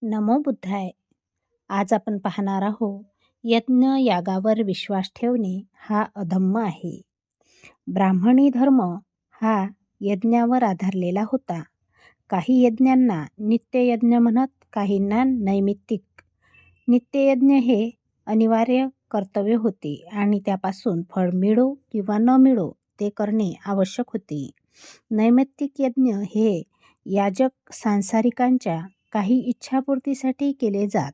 नमो बुद्धाय. आज आपण पाहणार आहोत यज्ञ यागावर विश्वास ठेवणे हा अधम्म आहे. ब्राह्मणी धर्म हा यज्ञावर आधारलेला होता. काही यज्ञांना नित्ययज्ञ म्हणत, काहींना नैमित्तिक. नित्ययज्ञ हे अनिवार्य कर्तव्य होते आणि त्यापासून फळ मिळो किंवा न मिळो ते करणे आवश्यक होते. नैमित्तिक यज्ञ हे याजक सांसारिकांच्या काही इच्छापूर्तीसाठी केले जात.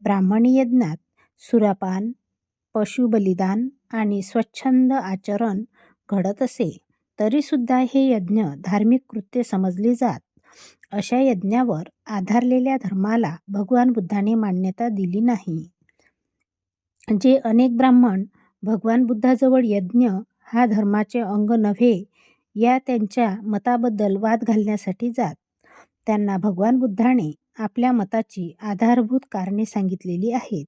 ब्राह्मणी यज्ञात सुरापान, पशुबलिदान आणि स्वच्छंद आचरण घडत असे. तरीसुद्धा हे यज्ञ धार्मिक कृत्य समजली जात. अशा यज्ञावर आधारलेल्या धर्माला भगवान बुद्धाने मान्यता दिली नाही. जे अनेक ब्राह्मण भगवान बुद्धाजवळ यज्ञ हा धर्माचे अंग नव्हे या त्यांच्या मताबद्दल वाद घालण्यासाठी जात, त्यांना भगवान बुद्धाने आपल्या मताची आधारभूत कारणे सांगितलेली आहेत.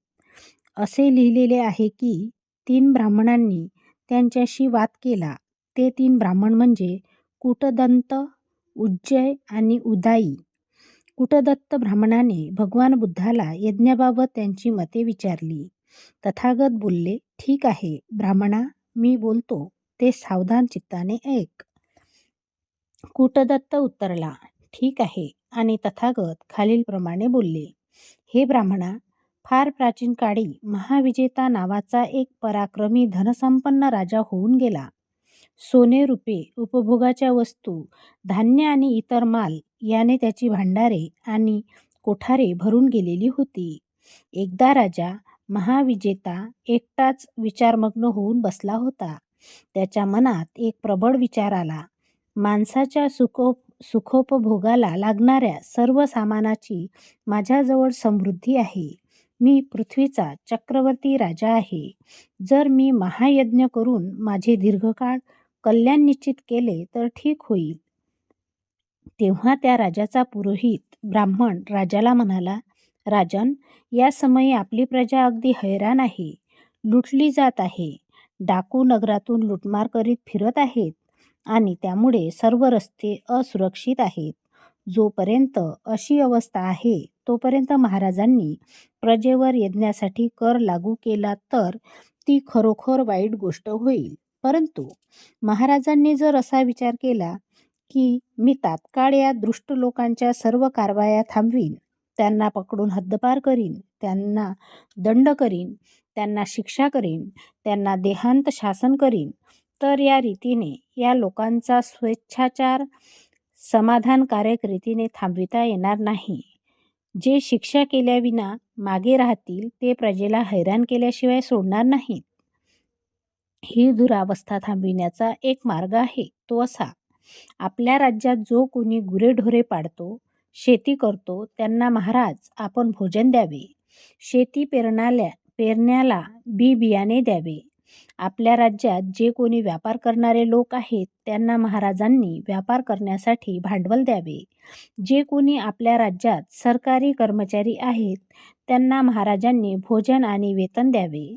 असे लिहिलेले आहे की 3 ब्राह्मणांनी त्यांच्याशी वाद केला. ते 3 ब्राह्मण म्हणजे कूटदंत, उज्जय आणि उदाई. कूटदत्त ब्राह्मणाने भगवान बुद्धाला यज्ञाबाबत त्यांची मते विचारली. तथागत बोलले, ठीक आहे ब्राह्मणा, मी बोलतो ते सावधान चित्ताने ऐक. कूटदत्त उत्तरला, ठीक आहे. आणि तथागत खालीलप्रमाणे बोलले, हे ब्राह्मणा, फार प्राचीन काळी महाविजेता नावाचा एक पराक्रमी धनसंपन्न राजा होऊन गेला. सोने रुपे, उपभोगाच्या वस्तू, धान्य आणि इतर माल याने त्याची भांडारे आणि कोठारे भरून गेलेली होती. एकदा राजा महाविजेता एकटाच विचारमग्न होऊन बसला होता. त्याच्या मनात एक प्रबळ विचार आला. माणसाच्या सुखोपभोगाला लागणाऱ्या सर्व सामानाची माझ्याजवळ समृद्धी आहे. मी पृथ्वीचा चक्रवर्ती राजा आहे. जर मी महायज्ञ करून माझे दीर्घकाळ कल्याण निश्चित केले तर ठीक होईल. तेव्हा त्या राजाचा पुरोहित ब्राह्मण राजाला म्हणाला, राजन, या समयी आपली प्रजा अगदी हैराण आहे. लुटली जात आहे. डाकू नगरातून लुटमार करीत फिरत आहेत आणि त्यामुळे सर्व रस्ते असुरक्षित आहेत. जोपर्यंत अशी अवस्था आहे तोपर्यंत महाराजांनी प्रजेवर यज्ञासाठी कर लागू केला तर ती खरोखर वाईट गोष्ट होईल. परंतु महाराजांनी जर असा विचार केला की मी तात्काळ या दुष्ट लोकांच्या सर्व कारवाया थांबवीन, त्यांना पकडून हद्दपार करीन, त्यांना दंड करीन, त्यांना शिक्षा करीन, त्यांना देहांत शासन करीन, तर या रीतीने या लोकांचा स्वेच्छाचार समाधानकारक रीतीने थांबविता येणार नाही. जे शिक्षा केल्याविना मागे राहतील ते प्रजेला हैराण केल्याशिवाय सोडणार नाहीत. ही दुरावस्था थांबविण्याचा एक मार्ग आहे, तो असा, आपल्या राज्यात जो कोणी गुरेढोरे पाळतो, शेती करतो त्यांना महाराज आपण भोजन द्यावे. शेती पेरण्याला बी बियाणे द्यावे. आपल्या राज्यात जे कोणी व्यापार करणारे लोक आहेत त्यांना महाराजांनी व्यापार करण्यासाठी भांडवल द्यावे. जे कोणी आपल्या राज्यात सरकारी कर्मचारी आहेत त्यांना महाराजांनी भोजन आणि वेतन द्यावे.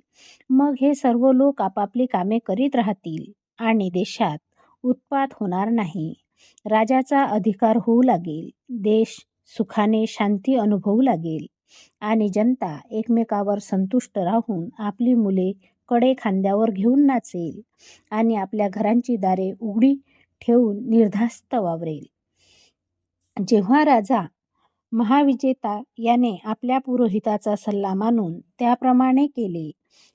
मग हे सर्व लोक आपापली कामे करीत राहतील आणि देशात उत्पात होणार नाही. राजाचा अधिकार होऊ लागेल. देश सुखाने शांती अनुभवू लागेल आणि जनता एकमेकावर संतुष्ट राहून आपली मुले कडे खांद्यावर घेऊन नाचेल आणि आपल्या घरांची दारे उघडी ठेवून निर्धास्त वावरेल. जेव्हा राजा महाविजेता याने आपल्या पुरोहिताचा सल्ला मानून त्याप्रमाणे केले,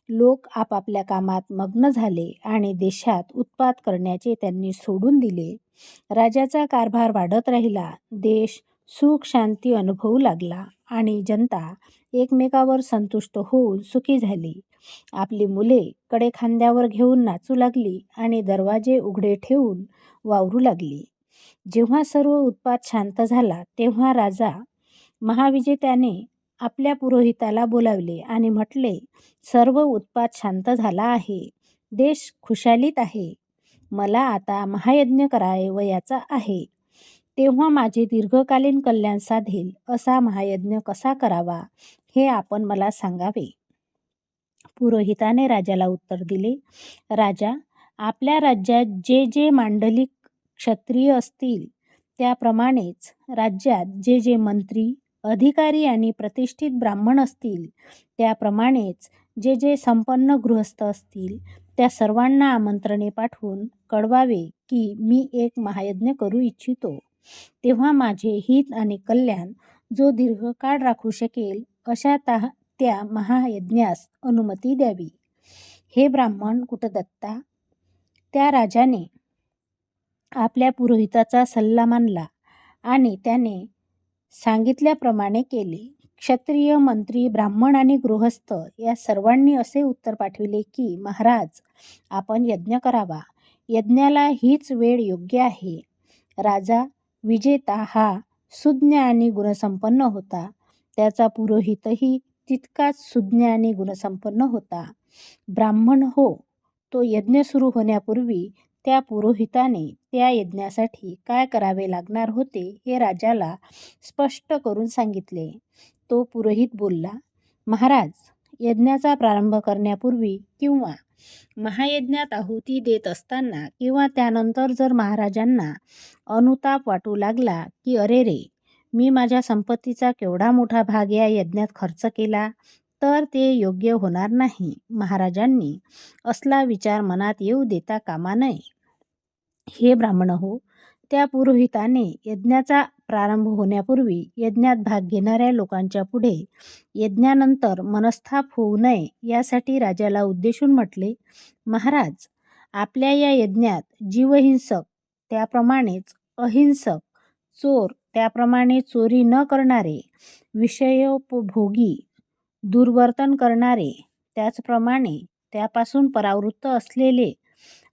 लोक आपापल्या कामात मग्न झाले आणि देशात उत्पात करण्याचे त्यांनी सोडून दिले. राजाचा कारभार वाढत राहिला. देश सुख शांती अनुभवू लागला आणि जनता एकमेकावर संतुष्ट होऊन सुखी झाली. आपली मुले कडे खांद्यावर घेऊन नाचू लागली आणि दरवाजे उघडे ठेवून वावरू लागली. जेव्हा सर्व उत्पात शांत झाला तेव्हा राजा महाविजेत्याने आपल्या पुरोहिताला बोलावले आणि म्हटले, सर्व उत्पात शांत झाला आहे. देश खुशालीत आहे. मला आता महायज्ञ करावयाचा आहे. तेव्हा माझे दीर्घकालीन कल्याण साधेल असा महायज्ञ कसा करावा हे आपण मला सांगावे. पुरोहिताने राजाला उत्तर दिले, राजा, आपल्या राज्यात जे जे मांडलिक क्षत्रिय असतील त्याप्रमाणेच राज्यात जे जे मंत्री, अधिकारी आणि प्रतिष्ठित ब्राह्मण असतील, त्याप्रमाणेच जे जे संपन्न गृहस्थ असतील, त्या सर्वांना आमंत्रणे पाठवून कळवावे की मी एक महायज्ञ करू इच्छितो. तेव्हा माझे हित आणि कल्याण जो दीर्घकाळ राखू शकेल अशा त्या महायज्ञास अनुमती द्यावी. हे ब्राह्मण कुटदत्ता, त्या राजाने आपल्या पुरोहिताचा सल्ला मानला आणि त्याने सांगितल्याप्रमाणे केले. क्षत्रिय, मंत्री, ब्राह्मण आणि गृहस्थ या सर्वांनी असे उत्तर पाठविले की महाराज, आपण यज्ञ करावा. यज्ञाला हीच वेळ योग्य आहे. राजा विजेता हा सुज्ञ आणि गुणसंपन्न होता. त्याचा पुरोहितही तितकाच सुज्ञ आणि गुणसंपन्न होता. ब्राह्मण हो, तो यज्ञ सुरू होण्यापूर्वी त्या पुरोहिताने त्या यज्ञासाठी काय करावे लागणार होते हे राजाला स्पष्ट करून सांगितले. तो पुरोहित बोलला, महाराज, यज्ञाचा प्रारंभ करण्यापूर्वी किंवा महायज्ञात आहुती देत असताना किंवा त्यानंतर जर महाराजांना अनुताप वाटू लागला की अरे रे, मी माझ्या संपत्तीचा केवढा मोठा भाग या यज्ञात खर्च केला, तर ते योग्य होणार नाही. महाराजांनी असला विचार मनात येऊ देता कामा नये. हे ब्राह्मण हो, त्या पुरोहिताने यज्ञाचा प्रारंभ होण्यापूर्वी यज्ञात भाग घेणाऱ्या लोकांच्या पुढे यज्ञानंतर मनस्ताप होऊ नये यासाठी राजाला उद्देशून म्हटले, महाराज, आपल्या या यज्ञात जीवहिंसक त्याप्रमाणेच अहिंसक, चोर त्याप्रमाणे चोरी न करणारे, विषयोपभोगी दुर्वर्तन करणारे, त्याचप्रमाणे त्यापासून परावृत्त असलेले,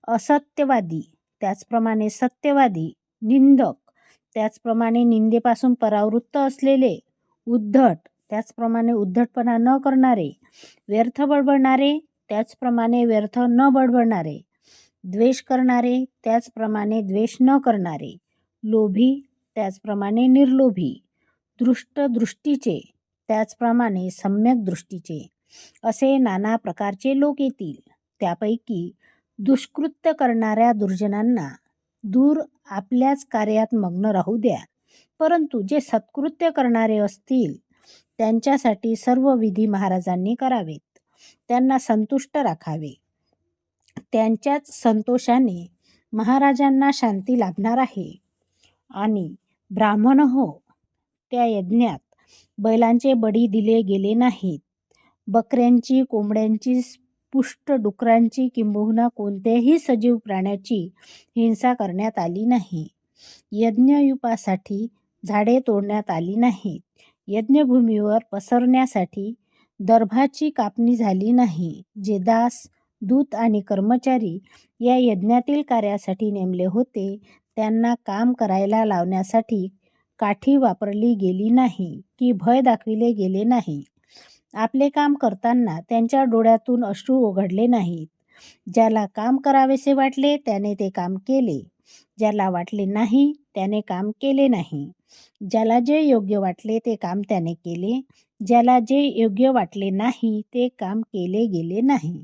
असत्यवादी त्याचप्रमाणे सत्यवादी, निंदक त्याचप्रमाणे निंदेपासून परावृत्त असलेले, उद्धट त्याचप्रमाणे उद्धटपणा न करणारे, व्यर्थ बडबडणारे त्याचप्रमाणे व्यर्थ न बडबडणारे, द्वेष करणारे त्याचप्रमाणे द्वेष न करणारे, लोभी त्याचप्रमाणे निर्लोभी, दृष्ट दृष्टीचे त्याचप्रमाणे सम्यक दृष्टीचे, असे नाना प्रकारचे लोक येतील. त्यापैकी दुष्कृत्य करणाऱ्या दुर्जनांना दूर आपल्याच कार्यात मग्न राहू द्या. परंतु जे सत्कृत्य करणारे असतील त्यांच्यासाठी सर्व विधी महाराजांनी करावेत. त्यांना संतुष्ट राखावे. त्यांच्याच संतोषाने महाराजांना शांती लाभणार आहे. आणि ब्राह्मण हो, त्या यज्ञात बैलांचे बळी दिले गेले नाहीत. बकऱ्यांची, कोंबड्यांची, पुष्ट डुकरांची किंबहुना कोणत्याही सजीव प्राण्याची हिंसा करण्यात आली नाही. यज्ञयुपासाठी झाडे तोडण्यात आली नाहीत. यज्ञभूमीवर पसरण्यासाठी दर्भाची कापणी झाली नाही. जे दास, दूत आणि कर्मचारी या यज्ञातील कार्यासाठी नेमले होते त्यांना काम करायला लावण्यासाठी काठी वापरली गेली नाही की भय दाखविले गेले नाही. आपले काम करताना त्यांच्या डोळ्यातून अश्रू ओघळले नाहीत. ज्याला काम करावेसे वाटले त्याने ते काम केले. ज्याला वाटले नाही त्याने काम केले नाही. ज्याला जे योग्य वाटले ते काम त्याने केले. ज्याला जे योग्य वाटले नाही ते काम केले गेले नाही.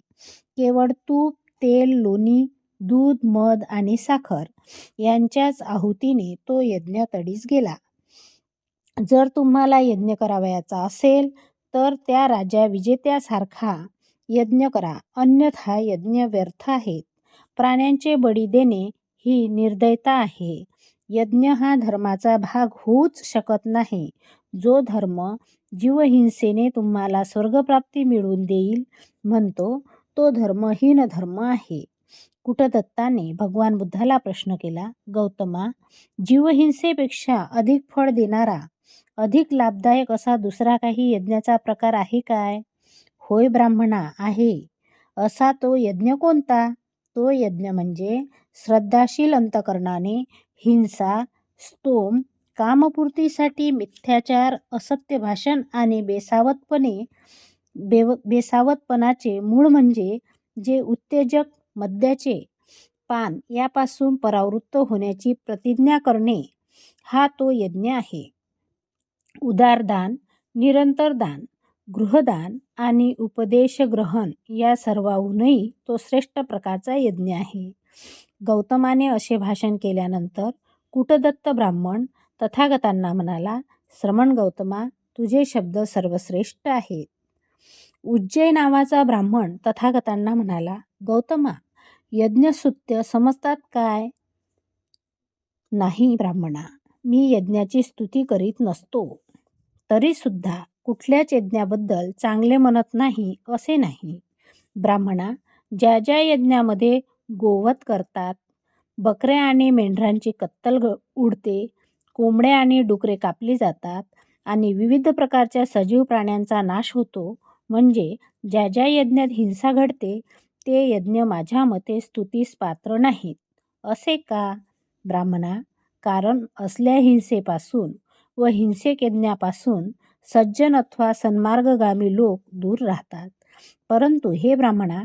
केवळ तूप, तेल, लोणी, दूध, मध आणि साखर यांच्याच आहुतीने तो यज्ञ तडीस गेला. जर तुम्हाला यज्ञ करावयाचा असेल तर त्या राजा विजेत्यासारखा यज्ञ करा, अन्यथा यज्ञ व्यर्थ आहेत. प्राण्यांचे बळी देणे ही निर्दयता आहे. यज्ञ हा धर्माचा भाग होऊच शकत नाही. जो धर्म जीवहिंसेने तुम्हाला स्वर्गप्राप्ती मिळवून देईल म्हणतो तो धर्महीन धर्म आहे. कुटदत्ताने भगवान बुद्धाला प्रश्न केला, गौतमा, जीवहिंसेपेक्षा अधिक फळ देणारा, अधिक लाभदायक असा दुसरा काही यज्ञाचा प्रकार आहे काय? होय ब्राह्मणा, आहे. असा तो यज्ञ कोणता? तो यज्ञ म्हणजे श्रद्धाशील अंतकरणाने हिंसा, स्तोम, कामपूर्तीसाठी मिथ्याचार, असत्य भाषण आणि बेसावतपणाचे मूळ म्हणजे जे उत्तेजक मद्याचे पान यापासून परावृत्त होण्याची प्रतिज्ञा करणे, हा तो यज्ञ आहे. उदारदान, निरंतर दान, गृहदान आणि उपदेशग्रहण या सर्वाहूनही तो श्रेष्ठ प्रकारचा यज्ञ आहे. गौतमाने असे भाषण केल्यानंतर कुटदत्त ब्राह्मण तथागतांना म्हणाला, श्रमण गौतमा, तुझे शब्द सर्वश्रेष्ठ आहेत. उज्जय नावाचा ब्राह्मण तथागतांना म्हणाला, गौतमा, यज्ञसूत्य समजतात काय? नाही ब्राह्मणा, मी यज्ञाची स्तुती करीत नसतो. तरी सुद्धा कुठल्याच यज्ञाबद्दल चांगले म्हणत नाही असे नाही. ब्राह्मणा, ज्या ज्या यज्ञामध्ये गोवध करतात, बकऱ्या आणि मेंढरांची कत्तल उडते, कोंबड्या आणि डुकरे कापली जातात आणि विविध प्रकारच्या सजीव प्राण्यांचा नाश होतो, म्हणजे ज्या ज्या यज्ञात हिंसा घडते, ते यज्ञ माझ्या मते स्तुतीस पात्र नाहीत. असे का ब्राह्मणा? कारण असल्या हिंसेपासून व हिंसेक यज्ञापासून सज्जन अथवा सन्मार्गगामी लोक दूर राहतात. परंतु हे ब्राह्मणा,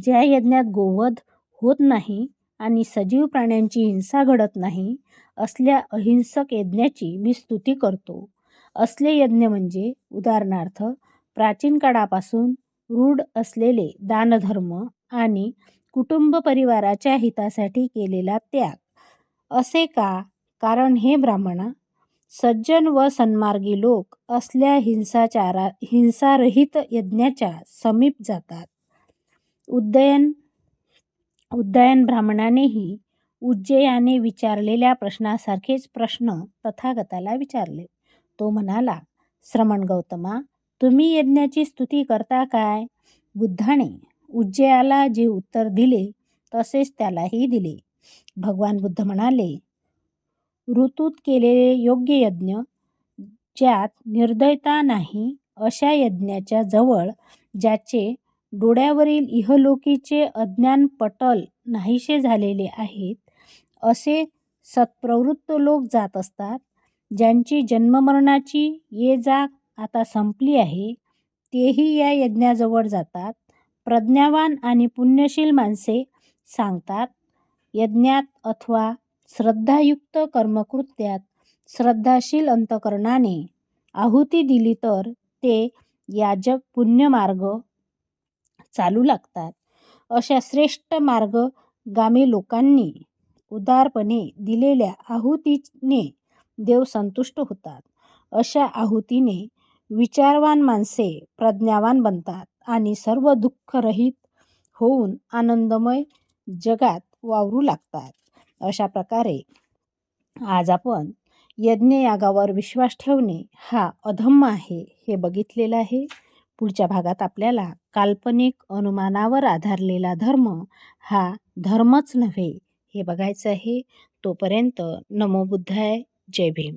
ज्या यज्ञात गोवध होत नाही आणि सजीव प्राण्यांची हिंसा घडत नाही, असल्या अहिंसक यज्ञाची मी स्तुती करतो. असले यज्ञ म्हणजे उदाहरणार्थ प्राचीन काळापासून रूढ असलेले दानधर्म आणि कुटुंब परिवाराच्या हितासाठी केलेला त्याग. असे का? कारण हे ब्राह्मणा, सज्जन व सन्मार्गी लोक असल्या हिंसारहित यज्ञाच्या समीप जातात. उदयन ब्राह्मणानेही उज्जयाने विचारलेल्या प्रश्नासारखेच प्रश्न तथागताला विचारले. तो म्हणाला, श्रमण गौतमा, तुम्ही यज्ञाची स्तुती करता काय? बुद्धाने उज्जयाला जे उत्तर दिले तसेच त्यालाही दिले. भगवान बुद्ध म्हणाले, ऋतूत केलेले योग्य यज्ञ, ज्यात निर्दयता नाही, अशा यज्ञाच्या जवळ ज्याचे डोळ्यावरील इहलोकीचे अज्ञान पटल नाहीसे झालेले आहेत, असे सत्प्रवृत्त लोक जात असतात. ज्यांची जन्ममरणाची ये जा आता संपली आहे, तेही या यज्ञाजवळ जातात. प्रज्ञावान आणि पुण्यशील माणसे सांगतात, यज्ञात अथवा श्रद्धायुक्त कर्मकृत्यात श्रद्धाशील अंतकरणाने आहुती दिली तर ते याजक पुण्यमार्ग चालू लागतात. अशा श्रेष्ठ मार्गगामी लोकांनी उदारपणे दिलेल्या आहुतीने देव संतुष्ट होतात. अशा आहुतीने विचारवान माणसे प्रज्ञावान बनतात आणि सर्व दुःखरहित होऊन आनंदमय जगात वावरू लागतात. अशा प्रकारे आज आपण यज्ञयागावर विश्वास ठेवणे हा अधर्म आहे हे बघितलेलं आहे. पुढच्या भागात आपल्याला काल्पनिक अनुमानावर आधारलेला धर्म हा धर्मच नव्हे हे बघायचं आहे. तोपर्यंत नमो बुद्धाय, जय भीम.